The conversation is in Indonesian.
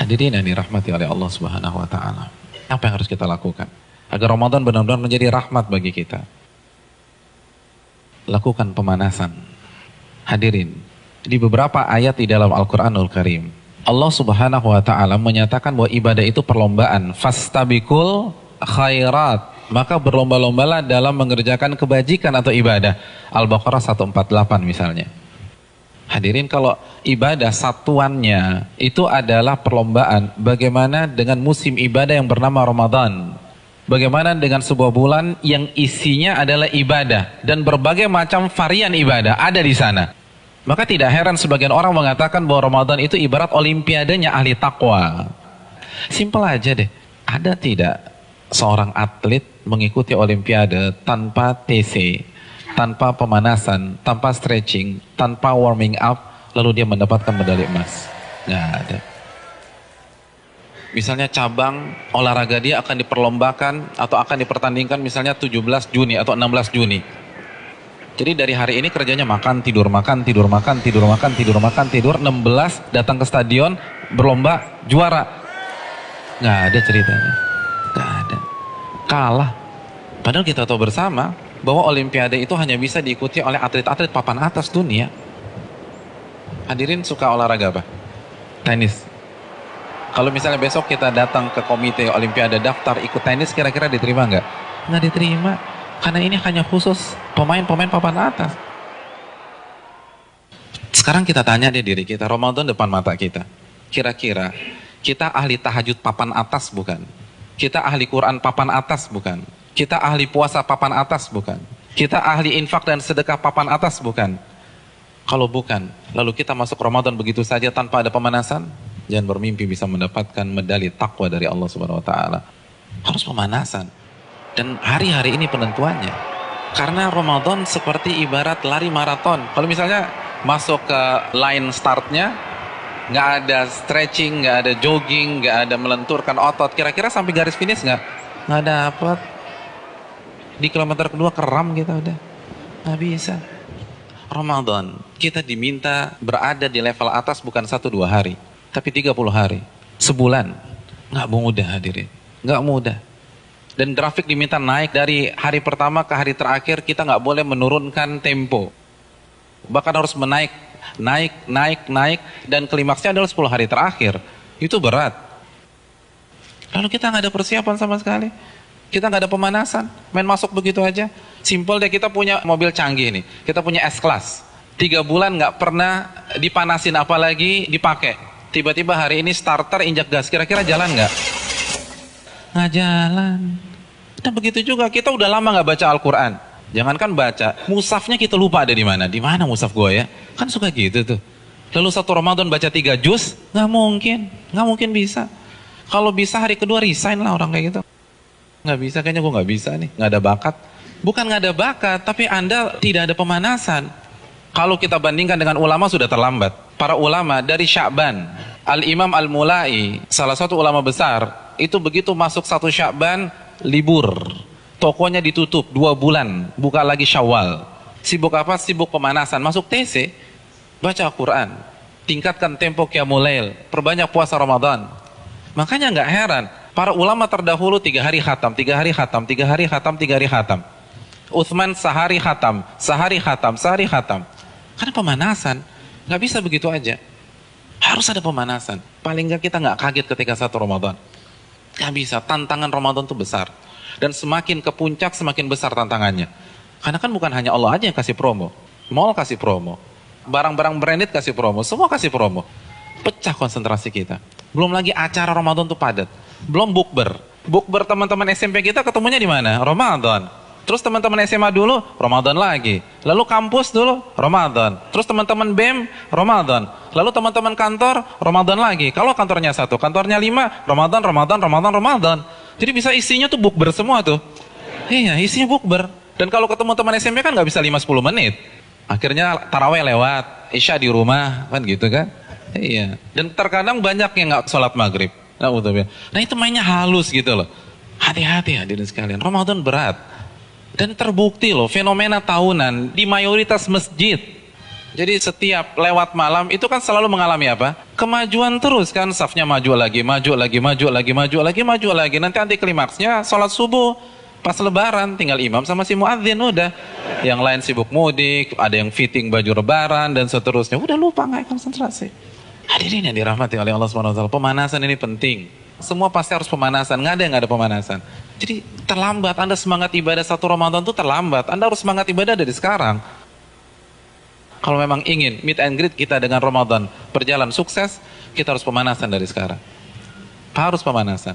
Hadirin yang dirahmati oleh Allah Subhanahu wa taala. Apa yang harus kita lakukan agar Ramadan benar-benar menjadi rahmat bagi kita? Lakukan pemanasan. Hadirin, di beberapa ayat di dalam Al-Qur'anul Karim, Allah Subhanahu wa taala menyatakan bahwa ibadah itu perlombaan. Fastabikul khairat. Maka berlomba-lombalah dalam mengerjakan kebajikan atau ibadah. Al-Baqarah 148 misalnya. Hadirin, kalau ibadah satuannya itu adalah perlombaan, bagaimana dengan musim ibadah yang bernama Ramadan? Bagaimana dengan sebuah bulan yang isinya adalah ibadah dan berbagai macam varian ibadah ada di sana? Maka tidak heran sebagian orang mengatakan bahwa Ramadan itu ibarat olimpiadenya ahli takwa. Simpel aja deh. Ada tidak seorang atlet mengikuti olimpiade tanpa TC, tanpa pemanasan, tanpa stretching, tanpa warming up, lalu dia mendapatkan medali emas? Nggak ada. Misalnya cabang olahraga dia akan diperlombakan atau akan dipertandingkan misalnya 17 Juni atau 16 Juni. Jadi dari hari ini kerjanya makan, tidur, makan, tidur, makan, tidur, makan, tidur, makan, tidur. 16 datang ke stadion, berlomba, juara. Nggak ada ceritanya. Nggak ada. Kalah. Padahal kita tahu bersama bahwa olimpiade itu hanya bisa diikuti oleh atlet-atlet papan atas dunia. Hadirin suka olahraga apa? Tenis. Kalau misalnya besok kita datang ke komite olimpiade daftar ikut tenis, kira-kira diterima nggak? Nggak diterima. Karena ini hanya khusus pemain-pemain papan atas. Sekarang kita tanya deh diri kita, Ramadan depan mata kita. Kira-kira kita ahli tahajud papan atas bukan? Kita ahli Quran papan atas bukan? Kita ahli puasa papan atas bukan? Kita ahli infak dan sedekah papan atas bukan? Kalau bukan, lalu kita masuk Ramadan begitu saja tanpa ada pemanasan? Jangan bermimpi bisa mendapatkan medali takwa dari Allah Subhanahu wa taala. Harus pemanasan. Dan hari-hari ini penentuannya. Karena Ramadan seperti ibarat lari maraton. Kalau misalnya masuk ke line startnya, nggak ada stretching, nggak ada jogging, nggak ada melenturkan otot, kira-kira sampai garis finish nggak dapat. Di kilometer kedua keram kita udah, nggak bisa. Ramadan kita diminta berada di level atas bukan 1-2 hari, tapi 30 hari, sebulan. Nggak mudah hadirin, nggak mudah. Dan grafik diminta naik dari hari pertama ke hari terakhir, kita nggak boleh menurunkan tempo. Bahkan harus naik, dan klimaksnya adalah 10 hari terakhir. Itu berat. Lalu kita nggak ada persiapan sama sekali. Kita nggak ada pemanasan, main masuk begitu aja. Simpel deh, kita punya mobil canggih nih, kita punya S-Class. 3 bulan nggak pernah dipanasin apalagi dipakai. Tiba-tiba hari ini starter injak gas, kira-kira jalan nggak? Nggak jalan. Nah begitu juga, kita udah lama nggak baca Al-Quran. Jangankan baca, mushafnya kita lupa ada di mana. Di mana mushaf gue ya? Kan suka gitu tuh. Lalu satu Ramadan baca 3 juz, nggak mungkin bisa. Kalau bisa hari kedua resign lah orang kayak gitu. Nggak bisa, kayaknya gue nggak bisa nih, nggak ada bakat. Bukan nggak ada bakat, tapi Anda tidak ada pemanasan. Kalau kita bandingkan dengan ulama sudah terlambat. Para ulama dari Sya'ban, Al-Imam Al-Mulai, salah satu ulama besar, itu begitu masuk 1 Sya'ban, libur. Tokonya ditutup 2 bulan, buka lagi Syawal. Sibuk apa? Sibuk pemanasan. Masuk TC, baca Al-Quran, tingkatkan tempo Qiyamul Lail, perbanyak puasa Ramadan. Makanya nggak heran, para ulama terdahulu 3 hari khatam, 3 hari khatam, 3 hari khatam, 3 hari khatam. Utsman sehari khatam, sehari khatam, sehari khatam. Karena pemanasan, nggak bisa begitu aja. Harus ada pemanasan. Paling nggak kita nggak kaget ketika 1 Ramadan. Nggak bisa, tantangan Ramadan itu besar. Dan semakin ke puncak, semakin besar tantangannya. Karena kan bukan hanya Allah aja yang kasih promo. Mall kasih promo. Barang-barang branded kasih promo. Semua kasih promo. Pecah konsentrasi kita. Belum lagi acara Ramadan tuh padat. Belum bukber. Bukber teman-teman SMP kita ketemunya di mana? Ramadan. Terus teman-teman SMA dulu, Ramadan lagi. Lalu kampus dulu, Ramadan. Terus teman-teman BEM, Ramadan. Lalu teman-teman kantor, Ramadan lagi. Kalau kantornya 1, kantornya 5, Ramadan. Jadi bisa isinya tuh bukber semua tuh. Iya, isinya bukber. Dan kalau ketemu teman SMP kan nggak bisa 5-10 menit. Akhirnya taraweh lewat, isya di rumah, kan gitu kan. Iya. Dan terkadang banyak yang nggak sholat maghrib. Nah itu mainnya halus gitu loh. Hati-hati hadirin sekalian, Ramadan berat. Dan terbukti loh, fenomena tahunan di mayoritas masjid. Jadi setiap lewat malam itu kan selalu mengalami apa? Kemajuan terus kan, safnya maju lagi, maju lagi, maju lagi, maju lagi, maju lagi. Nanti anti klimaksnya sholat subuh pas lebaran, tinggal imam sama si muadzin udah. Yang lain sibuk mudik, ada yang fitting baju lebaran dan seterusnya. Udah lupa, nggak konsentrasi. Hadirin yang dirahmati oleh Allah SWT, pemanasan ini penting. Semua pasti harus pemanasan, nggak ada yang nggak ada pemanasan. Jadi terlambat, Anda semangat ibadah satu Ramadan itu terlambat. Anda harus semangat ibadah dari sekarang. Kalau memang ingin meet and greet kita dengan Ramadan berjalan sukses, kita harus pemanasan dari sekarang. Harus pemanasan.